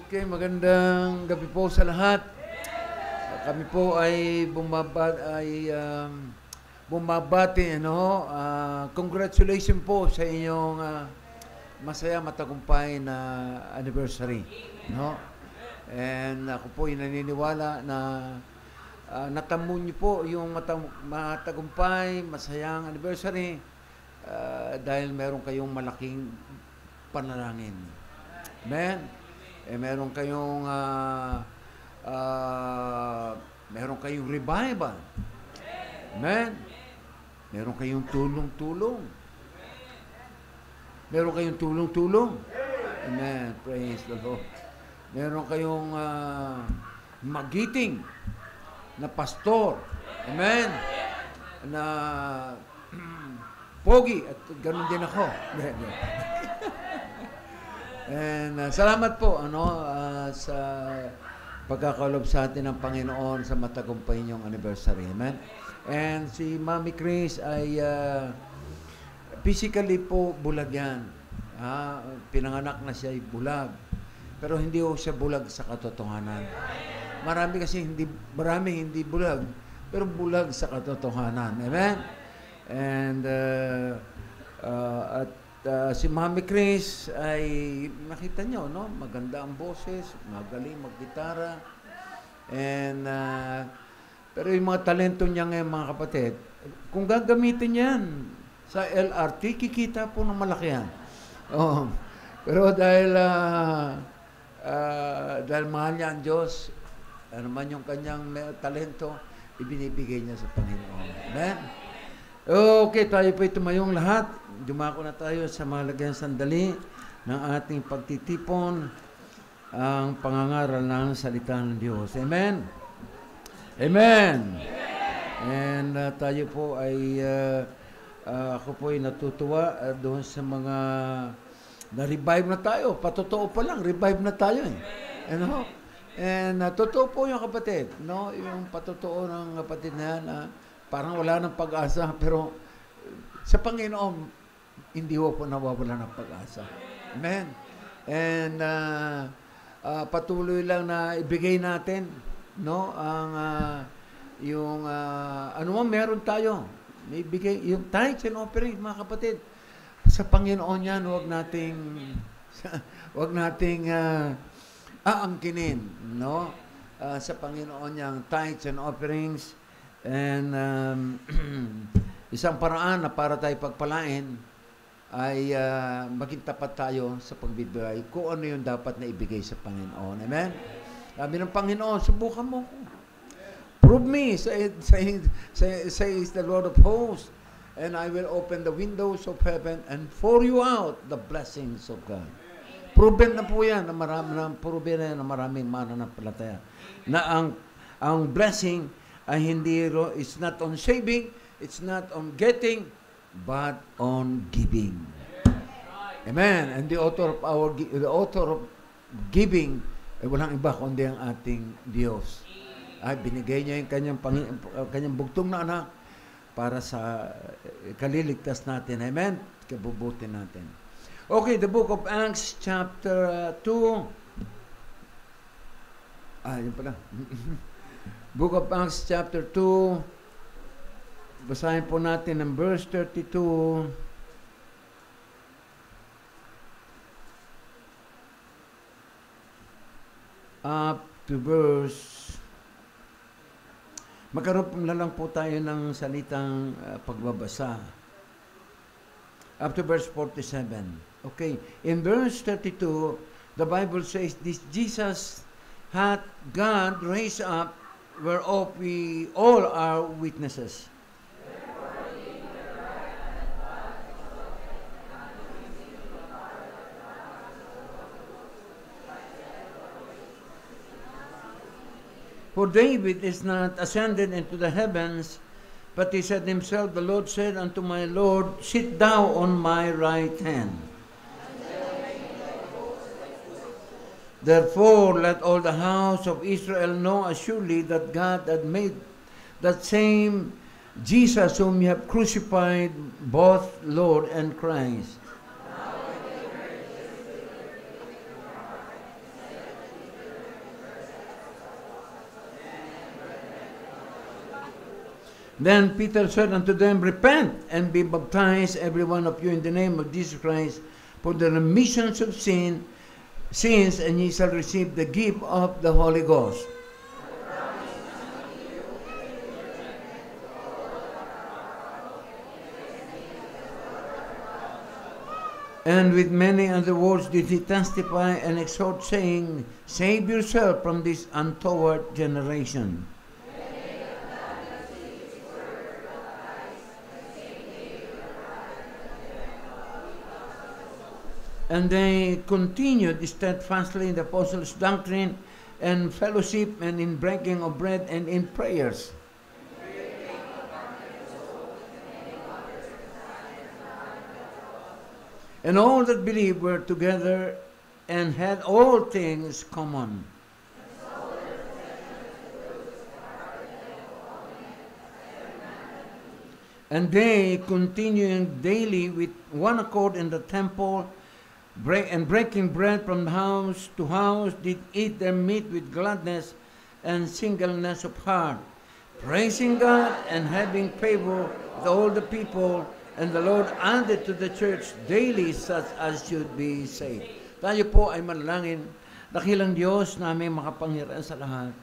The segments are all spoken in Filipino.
Okay, magandang gabi po sa lahat. Kami po ay bumabati, congratulations po sa inyong masaya matagumpay na anniversary, no? And ako po ay naniniwala na natamo niyo po yung matagumpay, masayang anniversary dahil meron kayong malaking panalangin. Amen? Meron kayong revival. Amen? Meron kayong tulong-tulong. Meron kayong tulong-tulong. Amen. Praise the Lord. Meron kayong magiting na pastor. Amen. Na pogi. At ganun din ako. And salamat po sa pagkakalob sa atin ng Panginoon sa matagumpay niyong anniversary. Amen. And si Mami Chris ay physically po bulag yan. Pinanganak na siya ay bulag. Pero hindi po siya bulag sa katotohanan. Marami hindi bulag, pero bulag sa katotohanan. Amen. And si Mami Chris ay nakita nyo, no? Maganda ang boses, magaling maggitara. And pero yung mga talento niya ngayon, mga kapatid, kung gagamitin yan sa LRT, kikita po ng malaki yan. Pero dahil mahal niya ang Diyos, ano man yung kanyang talento, ibinibigay niya sa Panginoon. Amen? Okay, tayo po tumayong lahat. Dumako na tayo sa mahalagang sandali ng ating pagtitipon ang pangangaral ng salita ng Diyos. Amen? Amen! And tayo po ay, ako po ay natutuwa doon sa mga na-revive na tayo. Patotoo pa lang, revive na tayo eh. And totoo po yung kapatid, no? Yung patotoo ng kapatid na yan, parang wala ng pag-asa, pero sa Panginoon, hindi po nawawala ng pag-asa. Amen. And patuloy lang na ibigay natin, no, ang ano man meron tayo, may ibigay yung tithes and offerings, mga kapatid. Sa Panginoon yan, huwag nating aangkinin, no? Sa Panginoon yang tithes and offerings. And isang paraan na para tayo pagpalain ay maging tapat tayo sa pagbibigay kung ano yung dapat na ibigay sa Panginoon. Amen? Sabi ng Panginoon, subukan mo ko. Prove me, says the Lord of hosts, and I will open the windows of heaven and pour you out the blessings of God. Proven na po yan na maraming mananampalataya. Na ang blessing ay it's not on saving, it's not on getting, but on giving. Amen. And the author of giving ay walang iba kundi ang ating Diyos. Ay binigay niya yung kanyang bugtong na anak para sa kaliligtas natin. Amen. Kabubuti natin. Okay, the book of Acts chapter 2. Yun pala. Book of Acts chapter 2. Basahin po natin ang verse 32 up to verse, magkaroon lang po tayo ng salitang pagbabasa up to verse 47. Okay, in verse 32 the Bible says, this Jesus hath God raised up, whereof we all are witnesses. For David is not ascended into the heavens, but he said himself, the Lord said unto my Lord, sit thou on my right hand. Therefore let all the house of Israel know assuredly that God had made that same Jesus whom you have crucified, both Lord and Christ. Then Peter said unto them, Repent, and be baptized, every one of you, in the name of Jesus Christ, for the remission of sins, and ye shall receive the gift of the Holy Ghost. And with many other words did he testify and exhort, saying, Save yourself from this untoward generation. And they continued steadfastly in the apostles' doctrine and fellowship, and in breaking of bread, and in prayers. And all that believed were together and had all things common. And they, continuing daily with one accord in the temple, breaking bread from house to house, did eat their meat with gladness and singleness of heart, praising God and having favor with all the people. And the Lord added to the church daily such as should be saved. Tayo po ay manalangin. Dakilang Diyos na aming makapangyarihan sa lahat.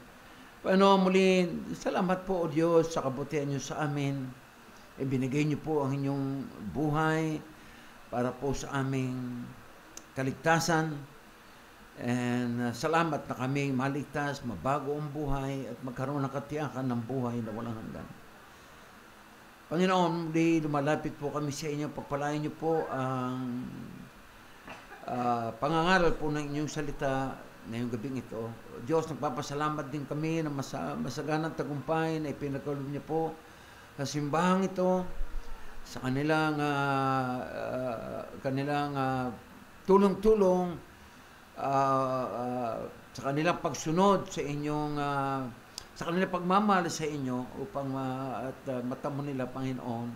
Paano muli, salamat po o Diyos sa kabutihan niyo sa amin. Ibinigay niyo po ang inyong buhay para po sa aming kaligtasan. And salamat na kami maligtas, mabago ang buhay at magkaroon ng katiyakan ng buhay na walang hanggan. Panginoon, muli lumalapit po kami sa inyo. Pagpalain niyo po ang pangangaral po ng inyong salita ngayong gabing ito. Diyos, nagpapasalamat din kami na masaganang tagumpay na ipinagkaloob niyo po sa simbahang ito, sa kanilang tulong-tulong, sa kanilang pagsunod sa inyong sa kanilang pagmamahal sa inyo upang matamo nila, Panginoon,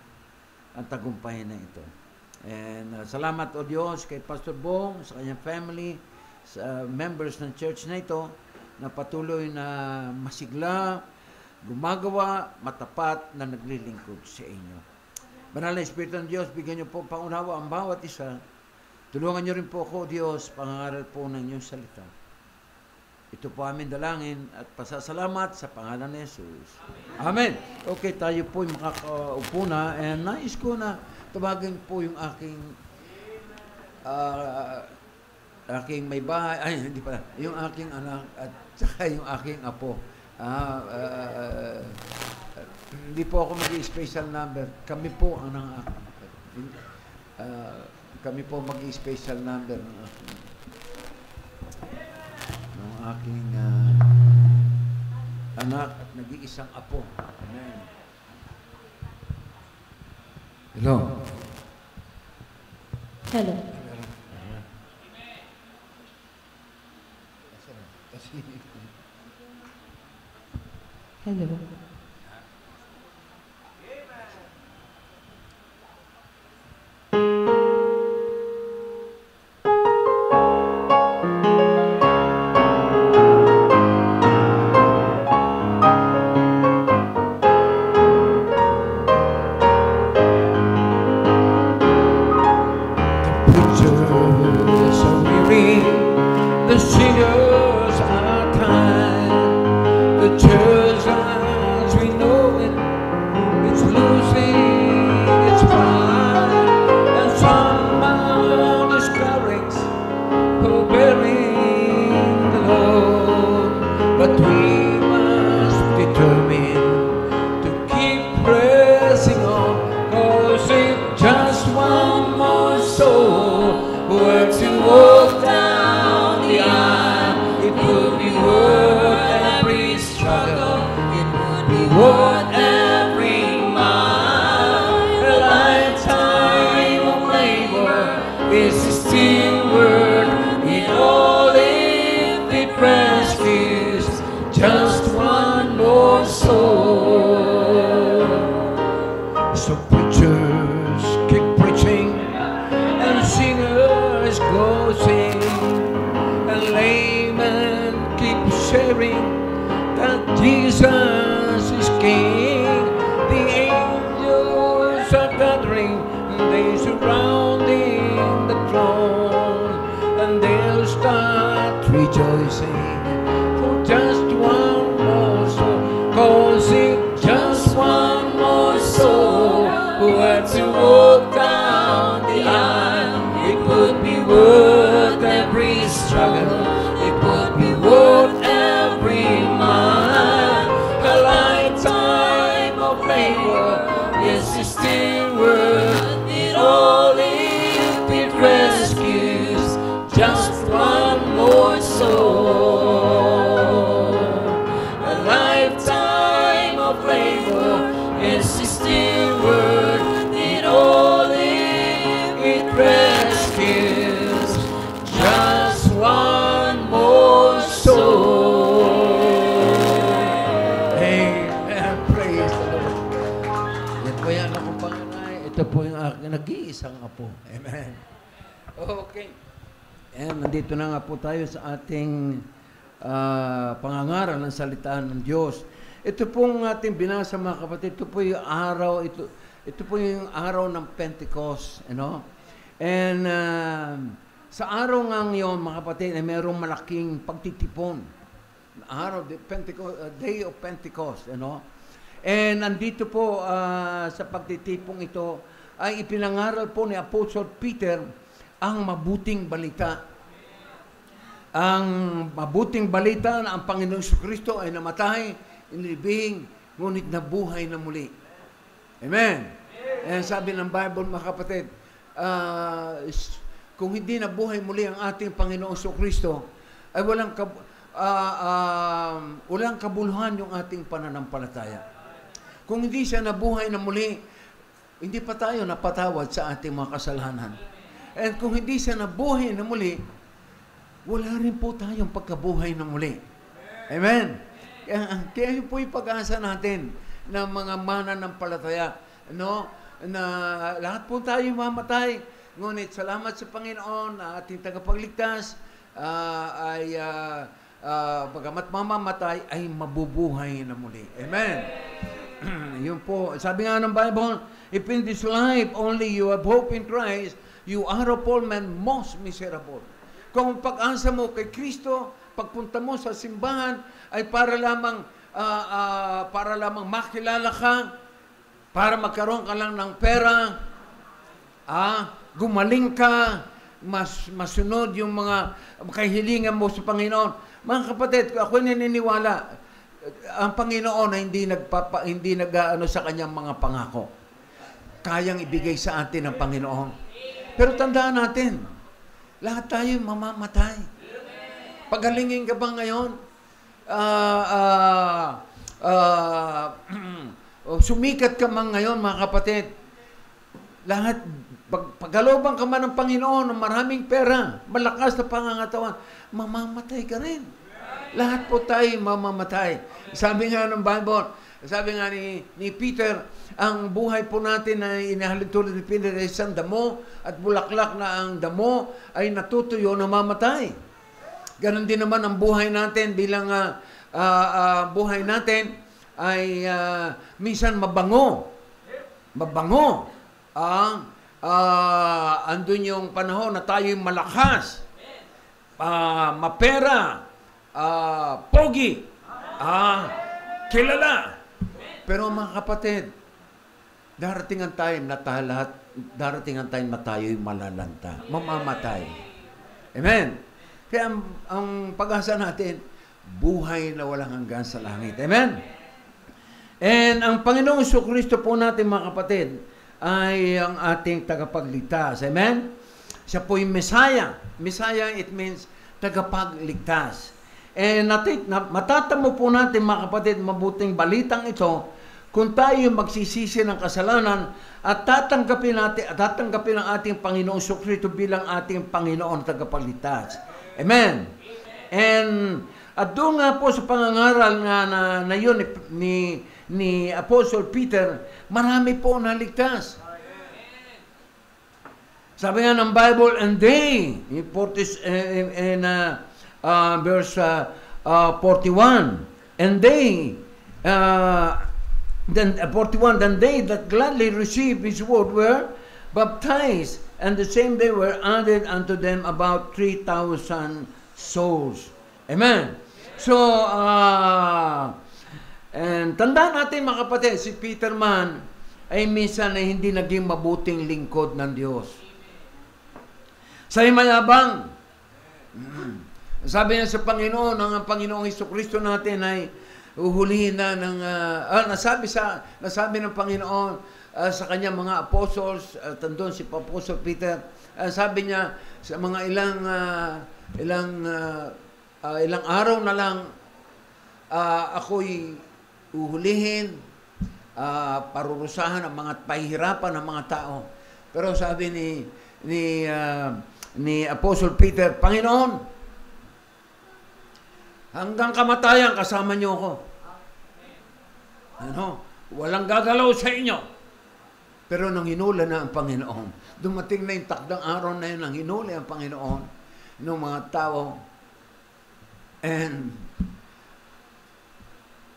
ang tagumpay na ito. And salamat o Diyos kay Pastor Bong, sa kanyang family, sa members ng church na ito, na patuloy na masigla, gumagawa, matapat na naglilingkod sa inyo. Banal na Espiritu ng Diyos, bigyan niyo po pangunawa ang bawat isa. Tulungan niyo rin po ako, Diyos, pangangaral po ng inyong salita. Ito po aming dalangin at pasasalamat sa pangalan ni Jesus. Amen. Okay, tayo po yung makakaupo na, and nais ko na tawagin po yung aking may bahay, ay hindi pala, yung aking anak at saka yung aking apo. Hindi po ako mag-i-special number. Kami po ang kami po mag-i-special number ng aking anak at nag-iisang apo. Amen. Hello. Hello. Hello. Sharing that Jesus is King, the surrounding the throne, and they'll start rejoicing for just one more soul. 'Cause it's just one more soul who had to walk down the aisle. It would be worth every struggle. It would be worth every mile. A lifetime of labor, yes, it's still worth it all if it rescues just one more soul. A lifetime of labor, yes, it's still worth it all if it rescues just one more soul. Amen. Praise the Lord. Yan po yan akong panganay. Ito po yung aking nag-iisang apo. Amen. Okay. And nandito na nga po tayo sa ating pangangaral ng salita ng Diyos. Ito pong ating binasa, mga kapatid. Ito po yung araw, ito po yung araw ng Pentecost, you know? And sa araw nga ngayon, mga kapatid, ay mayroong malaking pagtitipon. Araw, Day of Pentecost, you know? And nandito po sa pagtitipong ito, ay ipinangaral po ni Apostle Peter ang mabuting balita. Ang mabuting balita na ang Panginoong Jesucristo ay namatay, inilibing, ngunit nabuhay na muli. Amen. And sabi ng Bible, mga kapatid, kung hindi nabuhay muli ang ating Panginoong Jesucristo, ay walang kabuluhan yung ating pananampalataya. Kung hindi siya nabuhay na muli, hindi pa tayo napatawad sa ating mga kasalanan. And kung hindi siya nabuhay na muli, wala rin po tayong pagkabuhay na muli. Amen? Kaya yun po yung pag-asa natin ng mga mananampalataya, no? Na lahat po tayo mamatay. Ngunit salamat sa Panginoon na ating tagapagligtas bagamat mamamatay ay mabubuhay na muli. Amen? Yun po. Sabi nga ng Bible, if in this life only you have hope in Christ, you are of all men most miserable. Kung pag-asa mo kay Kristo, pagpunta mo sa simbahan, ay para lamang makilala ka, para magkaroon ka lang ng pera, gumaling ka, masunod yung mga kahilingan mo sa Panginoon. Mga kapatid, ako naniniwala, ang Panginoon ay hindi nag-ano sa kanyang mga pangako. Kayang ibigay sa atin ng Panginoon. Pero tandaan natin, lahat tayo mamamatay. Pagalingin ka ba ngayon? Sumikat ka man ngayon, mga kapatid. Lahat, pagkalooban ka man ng Panginoon, ng maraming pera, malakas na pangangatawan, mamamatay ka rin. Lahat po tayo mamamatay. Sabi nga ng Bible, sabi nga ni Peter, ang buhay po natin ay inahalin tulad ni Peter ay isang damo at bulaklak na ang damo ay natutuyo na mamatay. Ganon din naman ang buhay natin bilang buhay natin ay minsan mabango. Mabango. Andun yung panahon na tayo'y malakas, mapera, pogi, kilala. Pero mga kapatid, darating ang time na tayo'y malalanta, mamamatay. Amen? Kaya ang pag-asa natin, buhay na walang hanggan sa langit. Amen? And ang Panginoong Jesucristo po natin, mga kapatid, ay ang ating tagapagligtas. Amen? Siya po yung Messiah. Messiah, it means tagapagligtas. And matatamo po natin, mga kapatid, mabuting balitang ito kung tayo magsisisi ng kasalanan at tatanggapin ang ating Panginoong Jesucristo bilang ating Panginoon tagapagligtas. Amen? And at doon nga po sa pangangaral na yun ni Apostle Peter, marami po naligtas. Sabi nga ng Bible, and they, in verse 41, and they, then 41, then they that gladly received his word were baptized, and the same day were added unto them about 3,000 souls. Amen. So, and tandaan natin mga kapatid, si Peter man ay minsan ay hindi naging mabuting lingkod ng Diyos. Sa'y mayabang. Sabi niya sa Panginoon, ang Panginoong Hesukristo natin ay uhulihin na ng, nasabi ng Panginoon sa kanyang mga apostles, tandun si Apostle Peter, sabi niya sa mga ilang araw na lang, ako'y uhulihin, parurusahan ang mga pahihirapan ng mga tao. Pero sabi ni Apostle Peter, Panginoon, hanggang kamatayan kasama niyo ako. Walang gagalaw sa inyo. Pero nang hinula na ang Panginoon, dumating na yung takdang araw na yun, nang hinuli ang Panginoon ng mga tao. And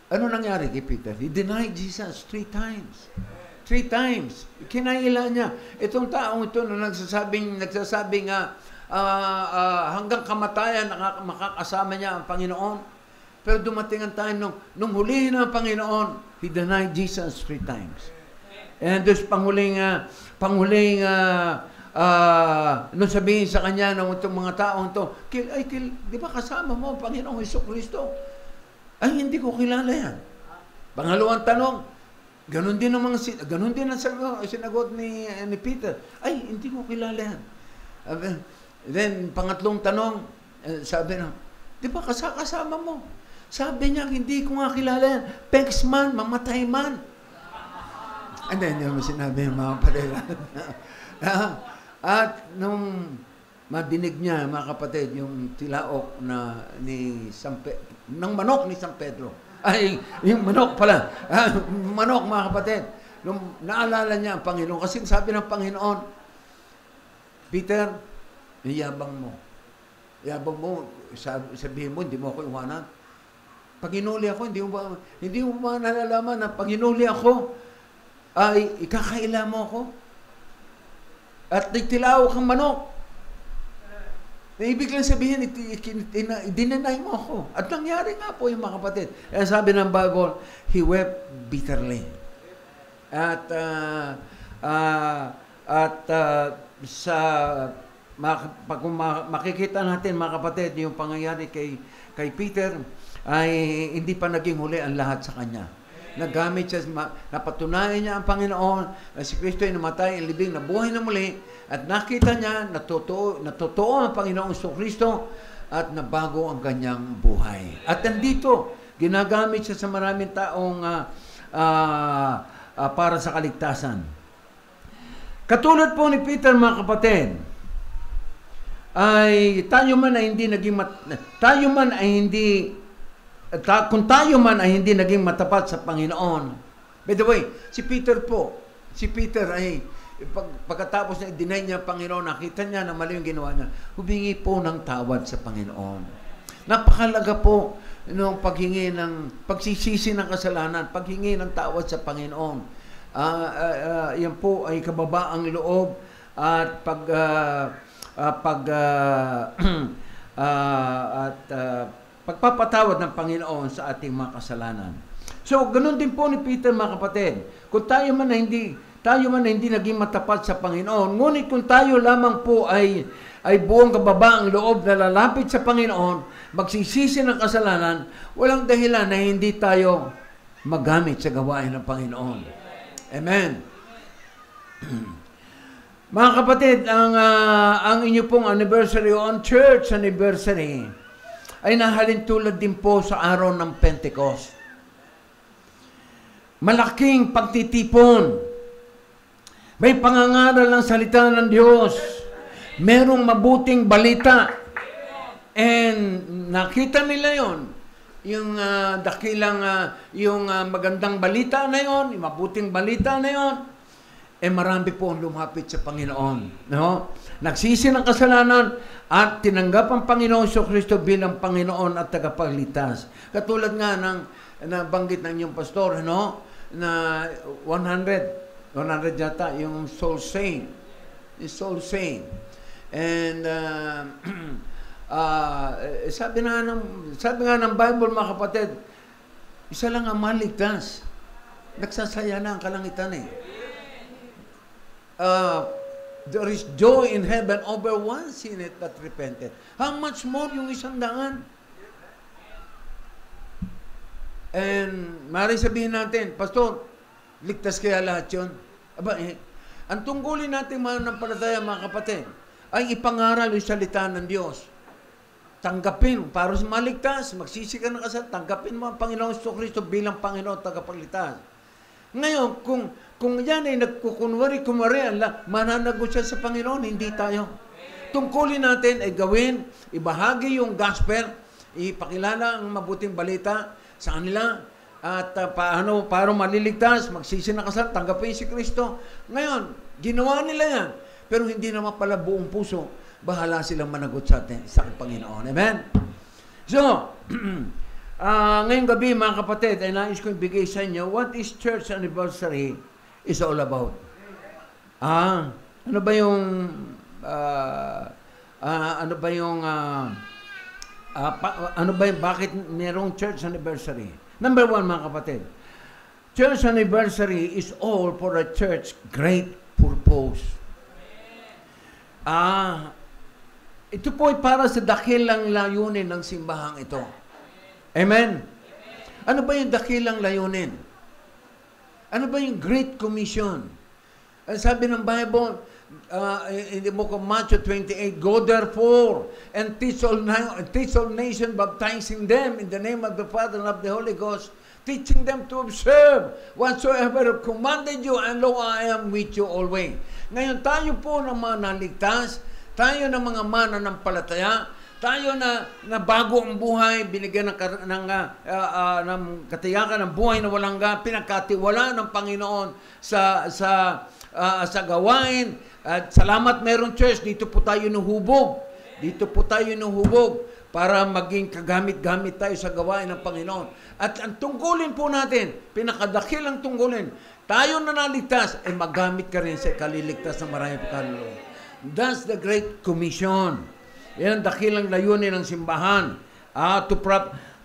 ano nangyari kay Peter? He denied Jesus 3 times. 3 times. Kinaila niya. Itong taong ito na nagsasabing hanggang kamatayan makakasama niya ang Panginoon. Pero dumating ang time nung hulihin ang Panginoon, he denied Jesus 3 times. And this panghuling nung sabihin sa kanya ng itong mga taong ito, di ba kasama mo ang Panginoong Hesukristo? Ay, hindi ko kilala yan. Pangalawang tanong, ganun din ang sinagot ni Peter. Ay, hindi ko kilala yan. Then, pangatlong tanong, sabi na, di ba kasama mo? Sabi niya, hindi ko nga kilala yan. Pegs man, mamatay man. And then, yung sinabi ng mga padela. At nung madinig niya, mga kapatid, yung tilaok ng manok ni San Pedro. Ay, yung manok pala. Manok, mga kapatid. Nung naalala niya ang Panginoon, kasi sabi ng Panginoon, Peter, yabang mo. Yabang mo, sabihin mo, hindi mo ako iwanan. Pag inuli ako, hindi mo ba nalalaman na pag inuli ako, ay ikakaila mo ako. At nagtilaw kang manok. Ibig lang sabihin, dinanay mo ako. At nangyari nga po yung mga kapatid. Kaya sabi ng Bible, he wept bitterly. At pag makikita natin mga kapatid, yung pangyayari kay Peter, ay hindi pa naging huli ang lahat sa kanya. Nagamit siya, napatunayan niya ang Panginoon na si Kristo ay namatay, ang libing, nabuhay na muli, at nakita niya na totoo ang Panginoong Kristo at nabago ang kanyang buhay. At nandito, ginagamit siya sa maraming taong para sa kaligtasan. Katulad po ni Peter, mga kapatid, ay kung tayo man ay hindi naging matapat sa Panginoon. By the way, si Peter ay pagkatapos na i-deny niya ang Panginoon, nakita niya na mali yung ginawa niya, humingi po ng tawad sa Panginoon. Napakalaga po ng pagsisisi ng kasalanan, paghingi ng tawad sa Panginoon. Yan po ay kababaang loob at pagpapatawad ng Panginoon sa ating mga kasalanan. So, ganun din po ni Peter, mga kapatid. Kung tayo man na hindi naging matapat sa Panginoon, ngunit kung tayo lamang po ay buong kababaang loob na lalapit sa Panginoon, magsisisi ng kasalanan, walang dahilan na hindi tayo magamit sa gawain ng Panginoon. Amen. Mga kapatid, ang inyo pong anniversary o ang church anniversary ay nahalin tulad din po sa araw ng Pentecost. Malaking pagtitipon. May pangangaral ng salita ng Diyos. Merong mabuting balita. And nakita nila yon. Yung yung magandang balita na yon, yung mabuting balita na yon, marami po ang lumapit sa Panginoon. No? Nagsisi ng kasalanan at tinanggap ang Panginoon Kristo bilang Panginoon at tagapagligtas. Katulad nga ng nabanggit ng inyong pastor, no? Na 100 yata yung soul saved. is soul saved. And sabi nga ng Bible, mga kapatid, isa lang ang maligtas. Nagsasaya na ang kalangitan eh. There is joy in heaven over one sinner that repented. How much more yung 100? And mari sabihin natin, Pastor, ligtas kaya lahat yun? Aba, ang tungkulin natin mananampalataya, mga kapatid, ay ipangaral yung salita ng Diyos. Tanggapin, para sa maligtas, magsisi ka ng kasal, tanggapin mo ang Panginoong Kristo bilang Panginoon tagapagligtas. Ngayon, kung yan ay nagkukunwari, mananagot siya sa Panginoon, hindi tayo. Tungkulin natin ay gawin, ibahagi yung gospel, ipakilala ang mabuting balita sa kanila, at paano maliligtas, magsisi ng kasal, tanggapin si Kristo. Ngayon, ginawa nila yan, pero hindi naman pala buong puso, bahala silang managot sa atin, sa Panginoon. Amen? So, ngayong gabi, mga kapatid, ay nais kong ibigay sa inyo, what is church anniversary is all about? Bakit mayroong church anniversary? Number 1, mga kapatid, church anniversary is all for a church great purpose. Ito po ay para sa dakilang layunin ng simbahang ito. Amen? Ano ba yung dakilang layunin? Ano ba yung Great Commission? Ang sabi ng Bible, in the book of Matthew 28, go therefore and teach all nations, baptizing them in the name of the Father and of the Holy Ghost, teaching them to observe whatsoever I've commanded you, and lo, I am with you always. Ngayon, tayo po ng mga naligtas, tayo ng mga mananampalataya, tayo na bago ang buhay, binigyan ng katiyakan ng buhay na walang hanggan, pinagkatiwala ng Panginoon sa gawain. At salamat meron church, dito po tayo nuhubog. Dito po tayo nuhubog para maging kagamit-gamit tayo sa gawain ng Panginoon. At ang tungkulin po natin, pinakadakilang tungkulin, tayo na naligtas, ay magamit ka rin sa kaliligtas ng maraming kaluluwa. That's the Great Commission. Yan ang dakilang layunin ng simbahan.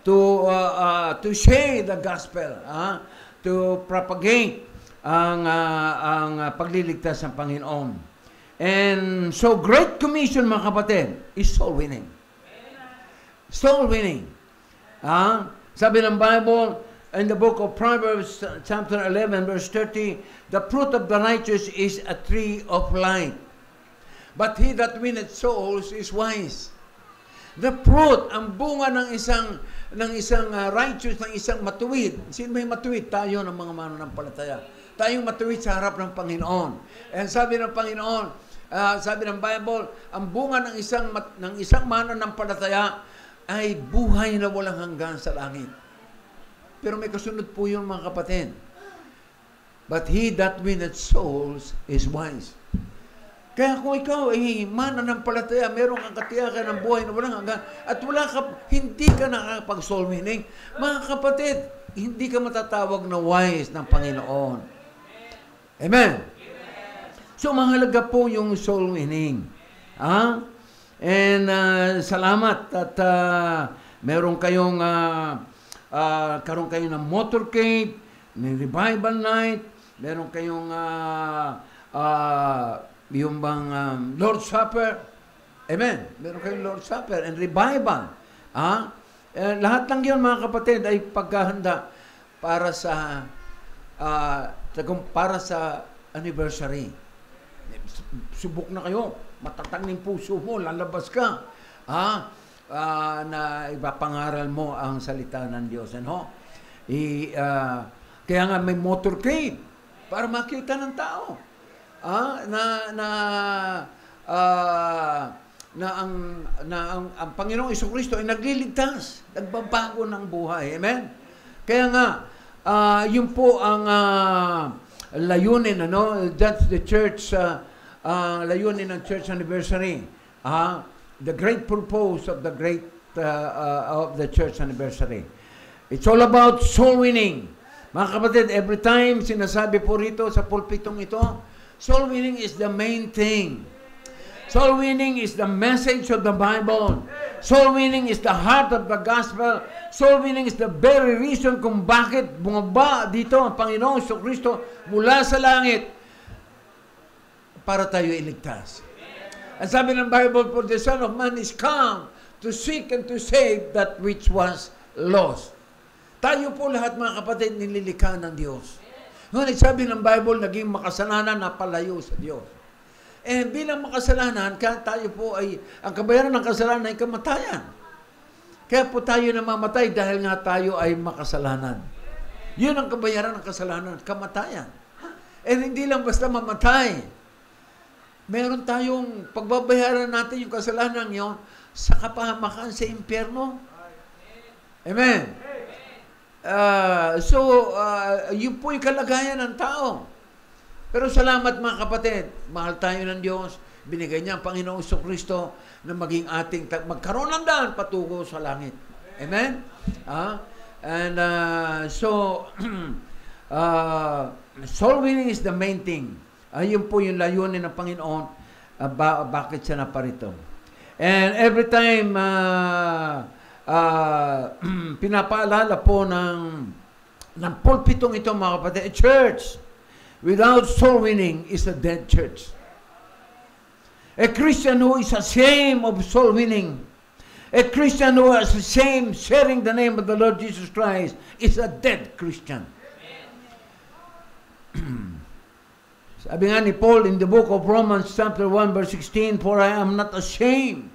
To share the gospel. To propagate ang pagliligtas ng Panginoon. And so, Great Commission, mga kapatid, is soul winning. Soul winning. Sabi ng Bible, in the book of Proverbs, chapter 11, verse 30, the fruit of the righteous is a tree of life. But he that winneth souls is wise. The fruit, ang bunga ng isang righteous, ng isang matuwid. Sino may matuwid? Tayo ng mga mananampalataya. Tayong matuwid sa harap ng Panginoon. And sabi ng Panginoon, sabi ng Bible, ang bunga ng isang mananampalataya ay buhay na walang hanggan sa langit. Pero may kasunod po yun, mga kapatid. But he that winneth souls is wise. Kaya kung ikaw ay mananampalataya, meron kang katiyakan ng buhay na walang hanggan, at hindi ka nakakapag-soul winning, mga kapatid, hindi ka matatawag na wise ng Panginoon. Amen? So, mahalaga po yung soul winning. And salamat at meron kayong karoon kayo ng motorcade, may revival night, meron kayong yung bang Lord's Supper. Amen. Meron kayong Lord's Supper and revival. Lahat lang yun, mga kapatid, ay paghahanda para sa anniversary. Subok na kayo. Matatag ng puso mo. Lalabas ka. Na ipapangaral mo ang salita ng Diyos. Kaya nga may motorcade para makita ng tao. Ang Panginoong Jesucristo ay nagliligtas, nagbabago ng buhay. Amen? Kaya nga, yun po ang layunin, that's the church, layunin ng church anniversary. The great purpose of the church anniversary. It's all about soul winning. Mga kapatid, every time sinasabi po rito sa pulpitong ito, Soul winning is the main thing. Soul winning is the message of the Bible. Soul winning is the heart of the gospel. Soul winning is the very reason kung bakit bumaba dito ang Panginoong Kristo mula sa langit para tayo iligtas. Ang sabi ng Bible, for the Son of Man is come to seek and to save that which was lost. Tayo po lahat, mga kapatid, nililikha ng Diyos. Ngunit sabi ng Bible, naging makasalanan na palayo sa Diyos. Eh, bilang makasalanan, tayo po ay, ang kabayaran ng kasalanan ay kamatayan. Kaya po tayo namamatay dahil nga tayo ay makasalanan. Yun ang kabayaran ng kasalanan, kamatayan. Eh, hindi lang basta mamatay. Meron tayong pagbabayaran natin yung kasalanan yun sa kapahamakan sa impyerno. Amen. Yun po yung kalagayan ng tao. Pero salamat mga kapatid, mahal tayo ng Diyos, binigay niya ang Panginoong Kristo na maging ating, magkaroon ng daan patungo sa langit. Amen? Soul winning is the main thing. Yun po yung layunin ng Panginoon, bakit siya naparito. And every time, pinapaalala po ng pulpitong ito mga kapatid, a church without soul winning is a dead church. A Christian who is ashamed of soul winning, a Christian who is ashamed sharing the name of the Lord Jesus Christ is a dead Christian. Sabi nga ni Paul in the book of Romans chapter 1 verse 16, for I am not ashamed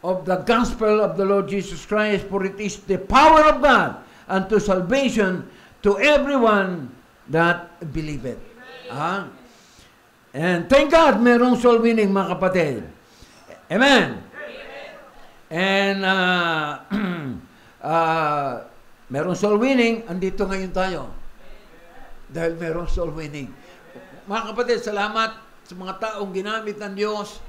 of the gospel of the Lord Jesus Christ, for it is the power of God unto salvation to everyone that believeth. And thank God, merong soul winning, mga kapatid. Amen. And merong soul winning, andito ngayon tayo. Dahil merong soul winning. Mga kapatid, salamat sa mga taong ginamit ng Diyos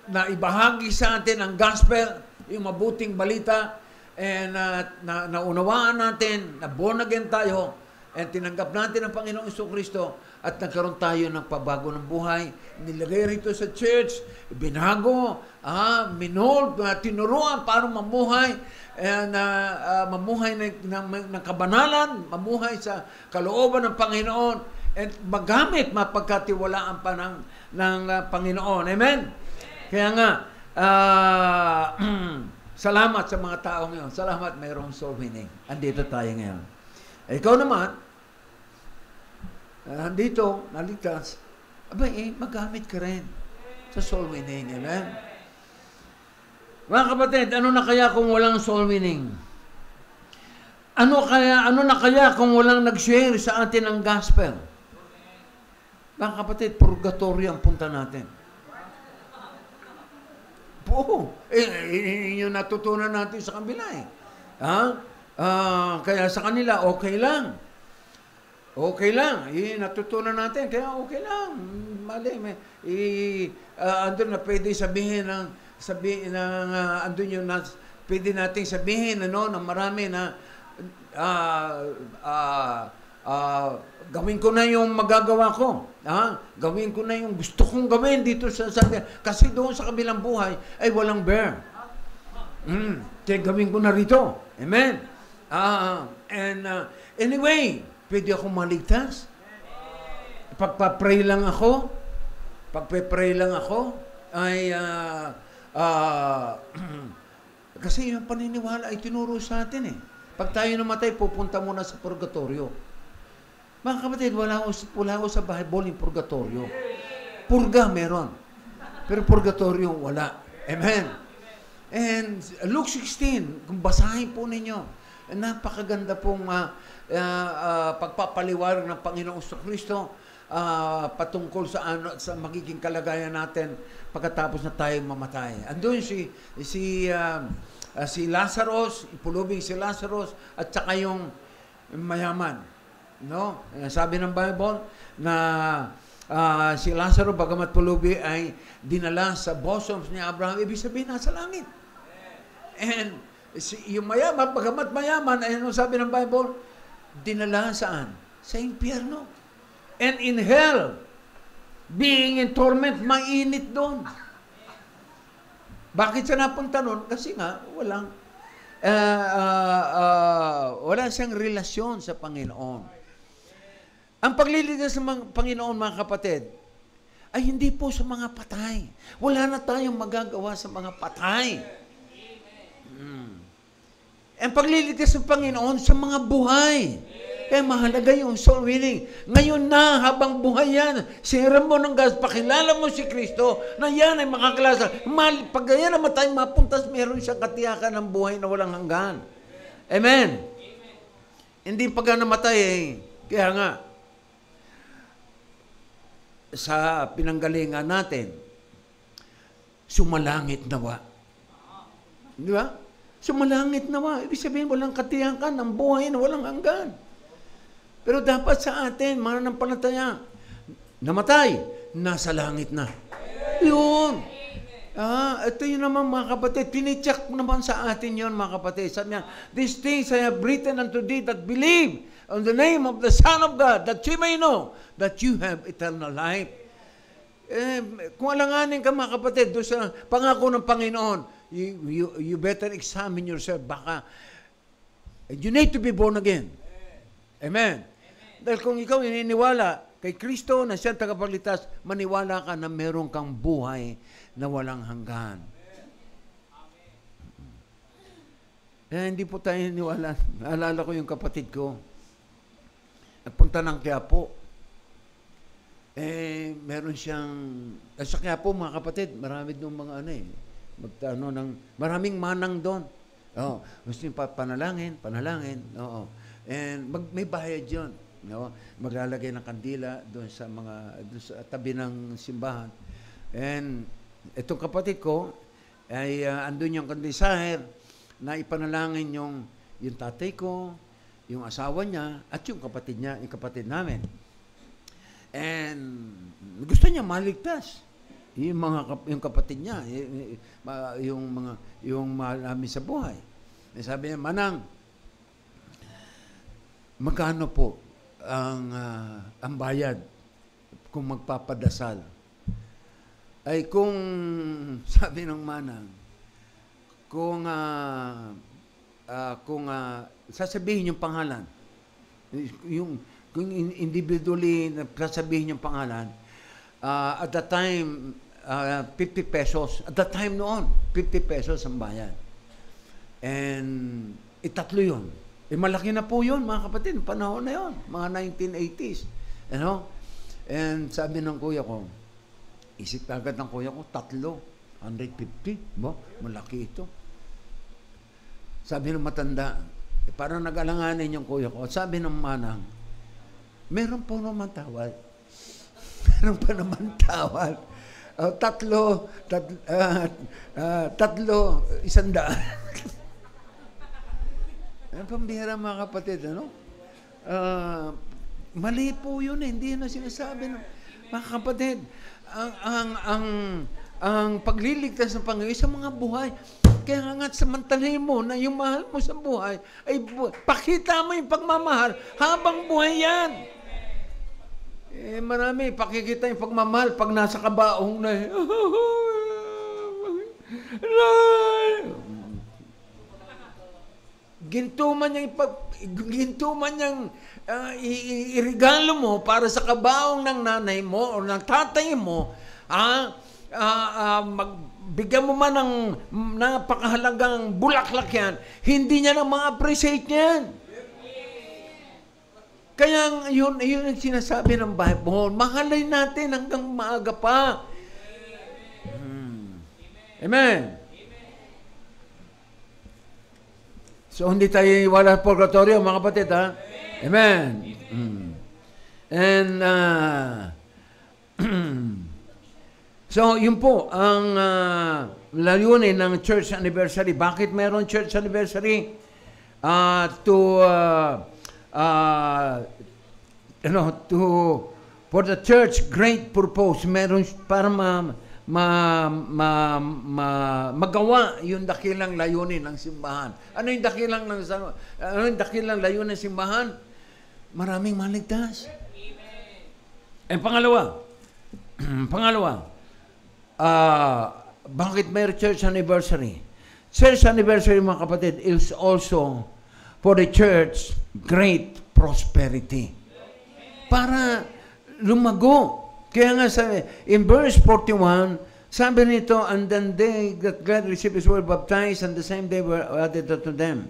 na ibahagi sa atin ang gospel, yung mabuting balita, and naunawaan natin, na born again tayo, and tinanggap natin ang Panginoong Kristo at nagkaroon tayo ng pabago ng buhay. Nilagay rito sa church, binago, minold, tinuruan para mamuhay, and mamuhay ng kabanalan, mamuhay sa kalooban ng Panginoon, and magamit, mapagkatiwalaan pa ng Panginoon. Amen? Kaya nga, salamat sa mga tao ngayon. Salamat, mayroong soul winning. Andito tayo ngayon. Ikaw naman, andito, naligtas, magamit ka rin sa soul winning. Amen? Mga kapatid, ano na kaya kung walang soul winning? Ano na kaya kung walang nag-share sa atin ng gospel? Mga kapatid, purgatory ang punta natin. Oo. Yung natutunan natin sa kabila eh. Kaya sa kanila, okay lang. Okay lang. Natutunan natin, kaya okay lang. Mali. Andun na pwede sabihin andun yung pwede nating sabihin, na marami na gawin ko na yung magagawa ko. Gawin ko na yung gusto kong gawin dito sa kasi doon sa kabilang buhay ay walang bear. Kaya gawin ko na rito. Amen. Anyway, pwede akong maligtas. Pagpa-pray lang ako, ay kasi yung paniniwala ay tinuro sa atin eh. Pag tayo namatay, pupunta muna sa purgatorio. Mga kapatid, wala ko sa Bible yung purgatorio. Purga meron. Pero purgatorio, wala. Amen. And Luke 16, kung basahin po ninyo, napakaganda pong pagpapaliwanag ng Panginoong Kristo patungkol sa magiging kalagayan natin pagkatapos na tayo mamatay. Andun si Lazarus, ipulubing si Lazarus, at saka yung mayaman. No? Sabi ng Bible na si Lazarus, bagamat pulubi, ay dinala sa bosoms ni Abraham. Ibig sabihin, nasa langit. And yung mayaman, bagamat mayaman, ay ano sabi ng Bible? Dinala saan? Sa impyerno. And in hell, being in torment, mainit doon. Bakit siya napunta doon? Kasi nga, wala siyang relasyon sa Panginoon. Ang pagliligtas ng Panginoon, mga kapatid, ay hindi po sa mga patay. Wala na tayong magagawa sa mga patay. Ang pagliligtas ng Panginoon sa mga buhay. Kaya mahalaga yung soul winning. Ngayon na, habang buhay yan, siram mo ng gas, pakilala mo si Kristo, na yan ay makaklasa. Pag yan namatay, mapuntas, meron siyang katiyakan ng buhay na walang hanggan. Amen? Hindi pag namatay Kaya nga, sa pinanggalingan natin, sumalangit nawa. Di ba? Sumalangit nawa. Ibig sabihin, walang katiyakan ng buhay na walang hanggan. Pero dapat sa atin, mananampalataya, namatay, nasa langit na. Yun. Ito yun naman, mga kapatid. Tinicheck naman sa atin yun, mga kapatid. Sabi niya, these things I have written unto thee that believe on the name of the Son of God, that you may know that you have eternal life. Kung alanganin ka, mga kapatid, doon sa pangako ng Panginoon, you better examine yourself. Baka, you need to be born again. Amen. Dahil kung ikaw ininiwala kay Kristo na siyang tagapagligtas, maniwala ka na meron kang buhay na walang hanggan. Hindi po tayo iniwala. Naalala ko yung kapatid ko. Nagpunta ng Quiapo. Meron siyang, sa Quiapo, mga kapatid, marami doon mga maraming manang doon. Gusto yung panalangin. And may bayad yun. Maglalagay ng kandila doon sa tabi ng simbahan. And itong kapatid ko ay andun yung kandisaher na ipanalangin yung tatay ko, yung asawa niya, at yung kapatid niya, yung kapatid namin. And gusto niya maligtas. Yung kapatid niya, yung namin sa buhay. Sabi niya, Manang, magkano po ang bayad kung magpapadasal? Ay kung, sabi ng Manang, kung sasabihin yung pangalan, kung individually sasabihin yung pangalan, at that time, 50 pesos. At that time noon, 50 pesos ang bayad. And itatlo yun. Malaki na po yun, mga kapatid. Panahon na yun. Mga 1980s. And sabi ng kuya ko, isip agad ng kuya ko, 150. Malaki ito. Sabi ng matanda, parang nag-alanganin yung kuya ko. Sabi ng Manang, meron po naman tawad. Meron pa naman tawad. Tatlo, 100. Ang pambihira, mga kapatid, mali po yun hindi yun na sinasabi. Mga kapatid, ang pagliligtas ng Panginoon sa mga buhay, kaya nga samantalahin mo na yung mahal mo sa buhay, ay pakita mo yung pagmamahal habang buhay yan. Marami, pakikita yung pagmamahal pag nasa kabaong na gintuman niyang irigalo mo para sa kabaong ng nanay mo o ng tatay mo, magbigyan mo man ng napakahalagang bulaklak yan, hindi niya na ma-appreciate yan. Kaya yun ang sinasabi ng Bible, mahalay natin hanggang maaga pa. Amen. So, hindi tayo wala purgatorio, mga kapatid, ha? Amen. And, so, yun po, ang layunin ng church anniversary. Bakit mayroon church anniversary? For the church, great purpose. Meron para magawa yung dakilang layunin ng simbahan. Ano yung dakilang layunin ng simbahan? Maraming maligtas. Pangalawa, Pangalawa, bakit may church anniversary? Church anniversary, mga kapatid, is also for the church great prosperity. Para lumago. Kaya nga in verse 41, sabi nito, and then they that gladly received his word baptized, and the same day were added to them.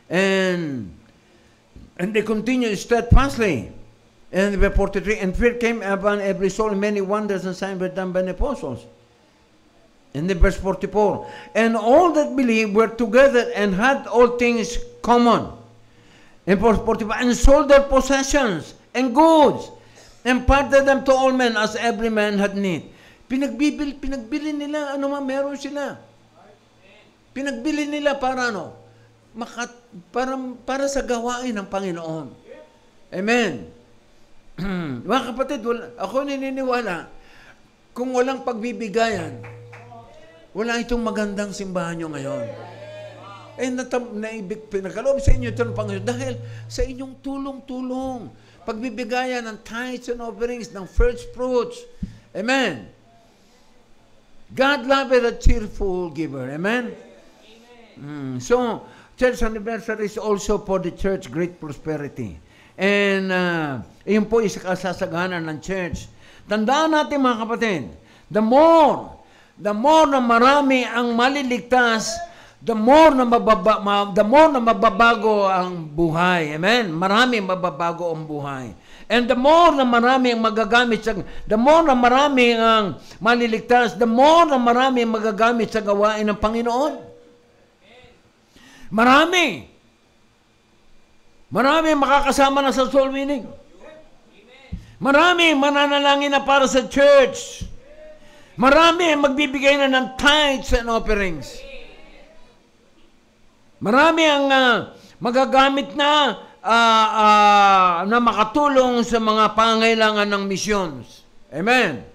And they continued steadfastly. And verse 43, and fear came upon every soul, and many wonders and signs were done by the apostles. And then verse 44, and all that believed were together and had all things common. And verse 45, and sold their possessions and goods, and parted them to all men as every man had need. Pinagbili nila, ano man meron sila. Pinagbili nila para ano? Para sa gawain ng Panginoon. Amen. Mga kapatid, ako naniniwala, kung walang pagbibigayan, wala itong magandang simbahan nyo ngayon. Pinagkaloob sa inyo ito ng Panginoon dahil sa inyong tulong-tulong. Pagbibigayan ng tithes and offerings, ng first fruits. Amen. God loveth a cheerful giver. Amen. So, church anniversary is also for the church great prosperity. And yun po is kasasaganan ng church. Tandaan natin, mga kapatid, the more na marami ang maliligtas, the more na mababago ang buhay. Amen? Marami mababago ang buhay. And the more na marami ang magagamit the more na marami ang maliligtas, the more na marami ang magagamit sa gawain ng Panginoon. Marami makakasama na sa soul winning. Marami mananalangin na para sa church. Marami magbibigay na ng tithes and offerings. Marami ang magagamit na makatulong sa mga pangailangan ng missions. Amen.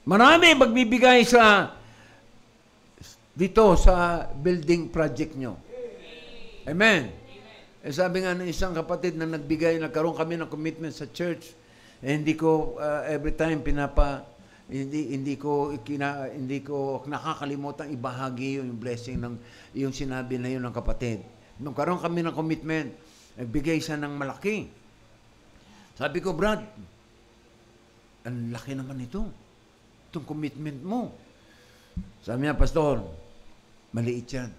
Marami magbibigay dito sa building project nyo. Amen. Sabi nga ng isang kapatid na nagkaroon kami ng commitment sa church, hindi ko every time hindi ko nakakalimutan ibahagi yung blessing ng yung sinabi na yun ng kapatid. Nung karoon kami ng commitment, nagbigay siya ng malaki. Sabi ko, Brad, ang laki naman ito. Itong commitment mo. Sabi niya, Pastor, maliit yan.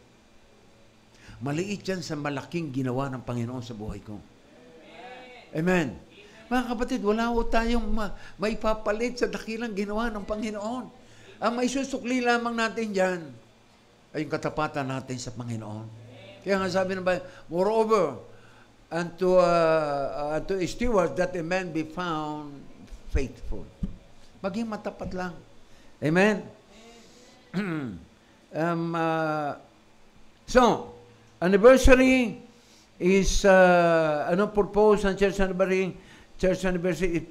Maliit yan sa malaking ginawa ng Panginoon sa buhay ko. Amen. Mga kapatid, wala ho tayong maipapalit sa dakilang ginawa ng Panginoon. Ang may susukli lamang natin dyan ay yung katapatan natin sa Panginoon. Kaya nga sabi ng Bible, moreover, unto a steward that a man be found faithful. Maging matapat lang. Amen? So, anniversary is, purpose ng church anniversary? Church anniversary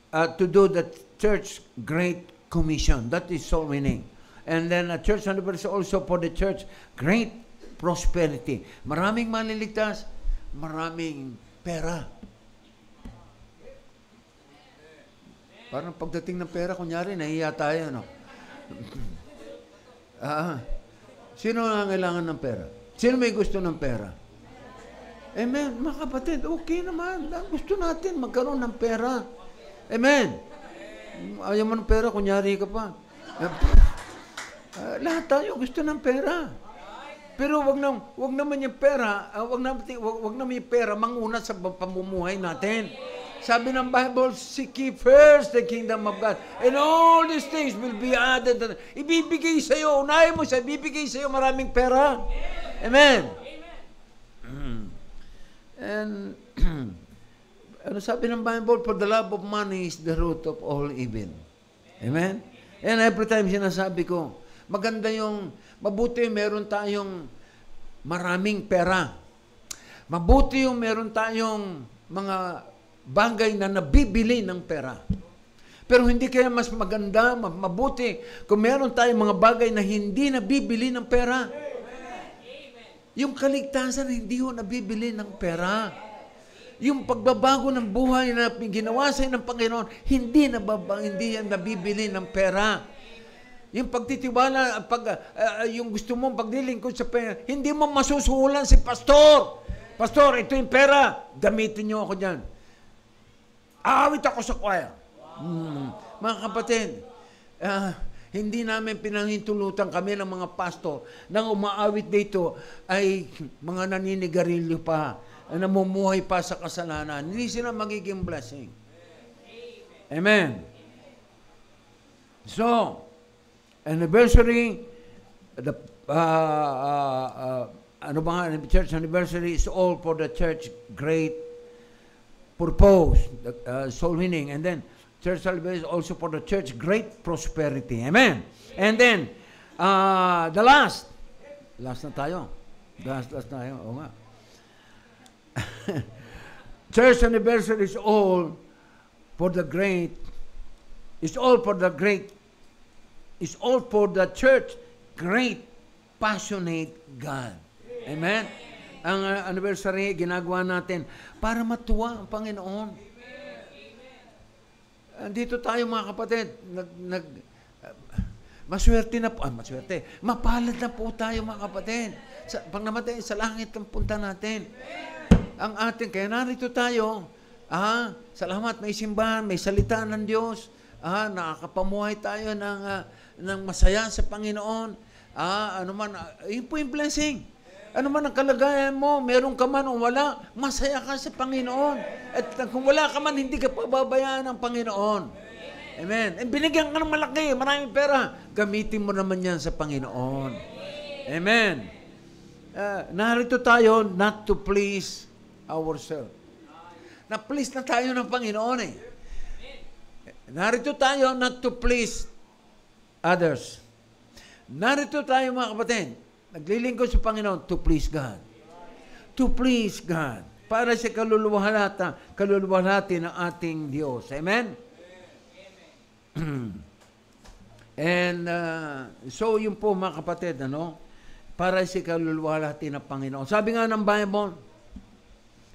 to do the church great commission. That is soul winning. And then a church anniversary also for the church great prosperity. Maraming maliligtas, maraming pera. Parang pagdating ng pera, kunyari, nahiya tayo, no? Sino ang kailangan ng pera? Sino may gusto ng pera? Amen. Mga kapatid, okay naman. Gusto natin magkaroon ng pera. Amen. Ayaw mo ng pera, kunyari ka pa. Lahat tayo gusto ng pera. Pero wag naman yung pera, wag naman yung pera manguna sa pamumuhay natin. Sabi ng Bible, seek ye first the kingdom of God, and all these things will be added. Ibibigay sa'yo, unahin mo siya, ibibigay sa'yo maraming pera. Amen. And ano sabi ng Bible? For the love of money is the root of all evil. Amen? And every time sinasabi ko, mabuti meron tayong maraming pera. Mabuti yung meron tayong mga bagay na nabibili ng pera. Pero hindi kaya mas maganda, mabuti kung meron tayong mga bagay na hindi nabibili ng pera. Yung kaligtasan, hindi ho nabibili ng pera. yung pagbabago ng buhay na ginawa sa'yo ng Panginoon, hindi yan nabibili ng pera. Yung pagtitiwala, yung gusto mong paglilingkod sa pera, hindi mo masusuhulan si pastor. Pastor, ito yung pera, gamitin niyo ako dyan. Aawit ako sa choir. Mga kapatid, hindi namin pinahintulutan kami ng mga pastor nang umaawit dito ay mga naninigarilyo pa, namumuhay pa sa kasalanan. Hindi sila magiging blessing. Amen. So, anniversary, the church anniversary is all for the church great purpose, soul winning, and then church anniversary is also for the church great prosperity. Amen. And then the last na tayo. Last tayo. Oo nga. Church anniversary is all for the church great passionate God. Amen? Ang anniversary, ginagawa natin para matuwa ang Panginoon. Dito tayo mga kapatid, mapalad na po tayo mga kapatid. Pag namatay, sa langit ang punta natin. Ang ating, kaya narito tayo, salamat, may simbahan, may salita ng Diyos, nakakapamuhay tayo ng masaya sa Panginoon. Yun po yung blessing. Ano man ang kalagayan mo, meron ka man o wala, masaya ka sa Panginoon. At kung wala ka man, hindi ka pababayaan ng Panginoon. Amen. And binigyan ka ng malaki, maraming pera, gamitin mo naman yan sa Panginoon. Amen. Narito tayo not to please ourselves. Na-please na tayo ng Panginoon eh. Narito tayo not to please others. Narito tayo mga kapatid, naglilingkod sa Panginoon to please God. To please God. Para sa kaluluwalhati ng ating Diyos. Amen? And so yun po mga kapatid, para sa kaluluwalhati ng Panginoon. Sabi nga ng Bible,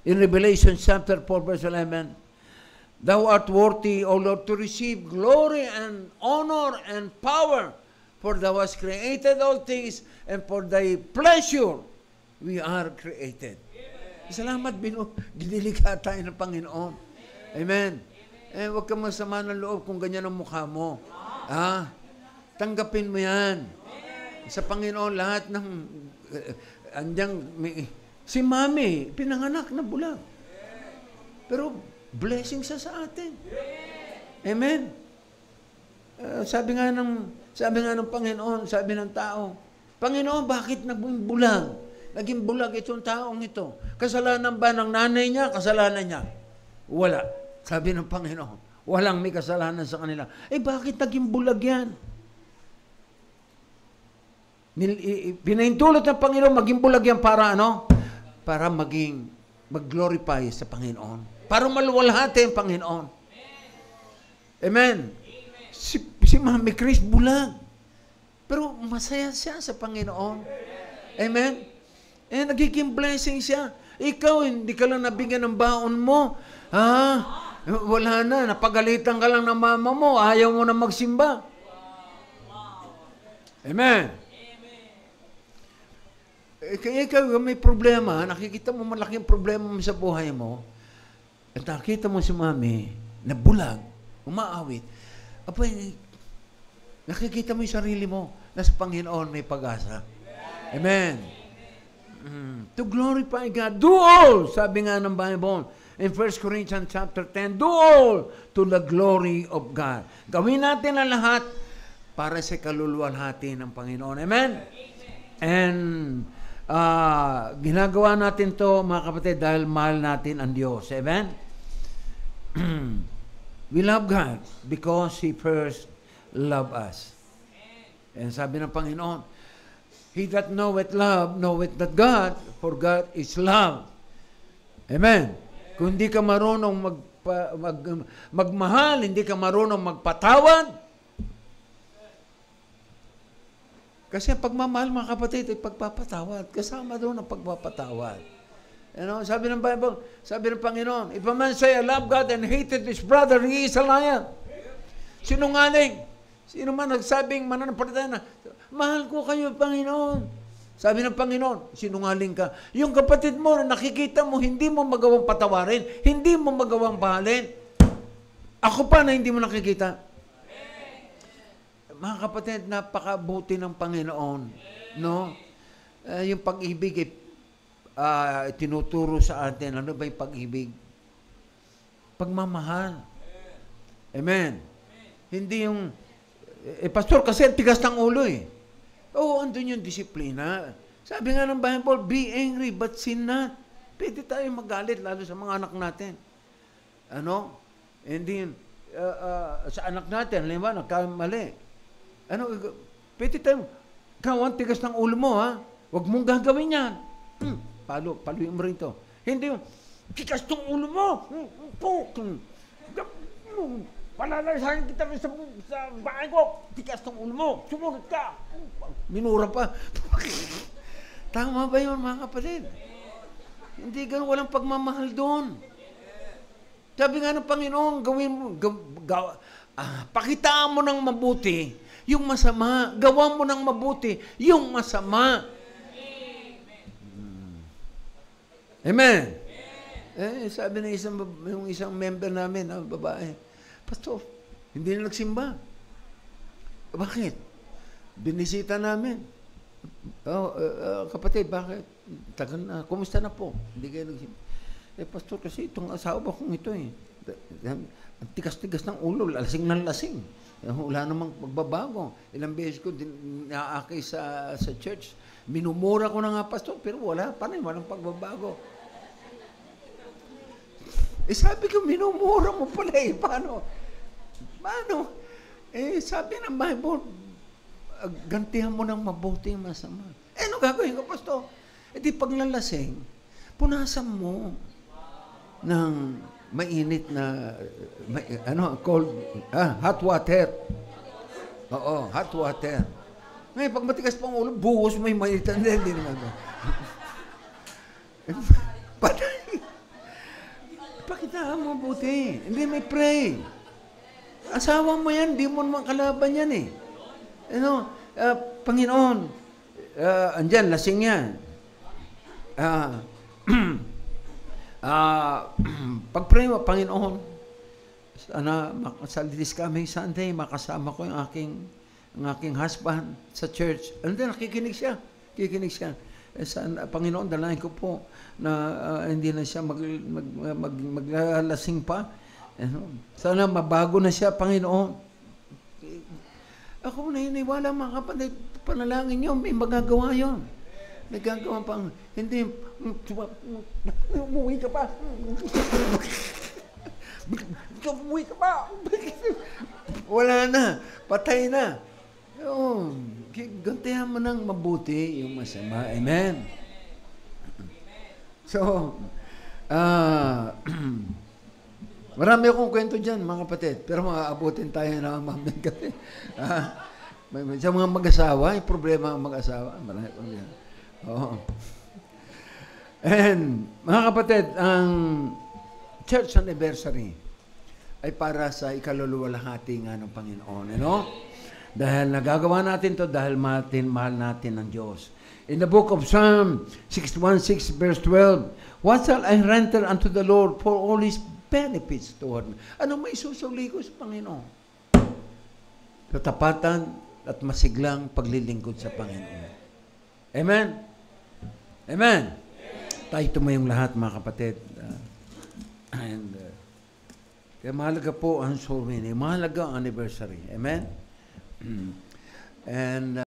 in Revelation chapter 4 verse 11, Thou art worthy, O Lord, to receive glory and honor and power, for Thou hast created all things, and for Thy pleasure we are created. Salamat, dinilikha tayo ng Panginoon. Amen. Huwag ka masama ng loob kung ganyan ang mukha mo. Tanggapin mo yan. Sa Panginoon, lahat ng si Mami, pinanganak na bulag. Pero blessing sa atin. Amen. Sabi nga ng Panginoon, sabi ng tao, Panginoon, bakit naging bulag? Naging bulag itong taong ito. Kasalanan ba ng nanay niya? Kasalanan niya? Wala. Sabi ng Panginoon, walang may kasalanan sa kanila. Bakit naging bulag yan? Pinahintulot ng Panginoon, maging bulag yan para ano? Para mag-glorify sa Panginoon. Para maluwalhati ang Panginoon. Amen. Si Mami Chris bulag. Pero masaya siya sa Panginoon. Amen. Nagiging blessing siya. Ikaw, hindi ka lang nabigyan ng baon mo. Wala na. Napagalitan ka lang ng mama mo. Ayaw mo na magsimba. Amen. Kaya ikaw, may problema. Nakikita mo malaking problema mo sa buhay mo. At nakita mo si Mami na bulag, umaawit. Nakikita mo yung sarili mo na sa Panginoon may pag-asa. Amen. To glorify God. Do all, sabi nga ng Bible, in 1 Corinthians chapter 10, do all to the glory of God. Gawin natin ang lahat para sa kaluluwalhati ng Panginoon. Amen? And ginagawa natin to mga kapatid dahil mahal natin ang Diyos. Amen? We love God because He first loved us. And sabi ng Panginoon, He that knoweth love, knoweth that God, for God is love. Amen. Kung hindi ka marunong magmahal, hindi ka marunong magpatawad. Kasi ang pagmamahal, mga kapatid, ay pagpapatawad. Kasama doon ang pagpapatawad. Sabi ng Bible, sabi ng Panginoon, if a man say, I love God and hated his brother, he is a liar. Sinungaling. Sino man nagsabing mananampalataya na, mahal ko kayo, Panginoon. Sabi ng Panginoon, sinungaling ka. Yung kapatid mo na nakikita mo, hindi mo magawang patawarin, hindi mo magawang bahalin. Ako pa na hindi mo nakikita. Mga kapatid, napakabuti ng Panginoon. No? Yung pag-ibig, tinuturo sa atin. Ano ba yung pag-ibig? Pagmamahal. Amen. Hindi yung, pastor, kasi tigas ng ulo eh. Oo, andun yung disiplina. Sabi nga ng Bible, be angry but sin not. Pwede tayo magalit, lalo sa mga anak natin. Hindi sa anak natin, halimbawa, nagkamali. Pwede tayo, kawan, tigas ng ulo mo, ha? Huwag mong gagawin yan. Paluin mo rin to. Hindi yung, tigas ng ulo mo. Palalasahin kita sa bahay ko. Tigas ng ulo mo. Sumunod ka. Minura pa. Tama ba yun, mga kapatid? Hindi ganun, walang pagmamahal doon. Sabi nga ng Panginoon, gawin mo, pakitaan mo ng mabuti yung masama. Gawa mo ng mabuti yung masama. Amen. Sabi ng isang member namin, babae, pastor, hindi na nagsimba. Bakit? Binisita namin. Kapatid, bakit? Tagal na. Kumusta na po? Hindi kayo nagsimba. Pastor, kasi itong asawa kong ito ang tigas-tigas ng ulo, lasing ng lasing. Wala namang pagbabago. Ilang beses ko naakay sa church. Minumura ko na nga, pastor, pero wala pa rin, walang pagbabago. Sabi ko, minumura mo pala eh. Paano? Sabi ng Bible, gantihan mo ng mabuti yung masama. Ano gagawin ko, pastor? Di paglalasing, punasan mo ng mainit na, hot water. Oo, hot water. Ngayon, pag matigas pang ulo, buhos mo yung mainit. Hindi naman. Patay. Pakitaan mo buti. Hindi, may pray. Asawa mo yan, di mo naman kalaban yan eh. Panginoon, andyan, lasing yan. Pag-pray mo, Panginoon, sana sa this coming Sunday, makasama ko yung aking husband sa church. And then, nakikinig siya. Panginoon, dalahin ko po na hindi na siya maglalasing pa. Sana mabago na siya, Panginoon. Ako naniniwala, mga kapatid, panalangin niyo, may magagawa yun. Nagagawa pang, hindi, umuwi ka pa. Umuwi ka pa. Wala na, patay na. Gantihan mo ng mabuti yung masama. Amen. So, marami akong kwento dyan, mga kapatid. Pero maaabutin tayo na maming kasi. Sa mga mag-asawa, yung problema ng mag-asawa. Marami akong yan. Oo. And, mga kapatid, ang church anniversary ay para sa ikaluluwalhati nga ng Panginoon. Dahil nagagawa natin to dahil mahal natin ng Diyos. In the book of Psalm 61:6 verse 12, what shall I render unto the Lord for all His benefits toward me? Ano may susuli ko sa Panginoon? Katapatan at masiglang paglilingkod sa Panginoon. Amen? Amen? Tayo tumayong lahat, mga kapatid. Kaya mahalaga po ang soul winning. Mahalaga ang anniversary. Amen? And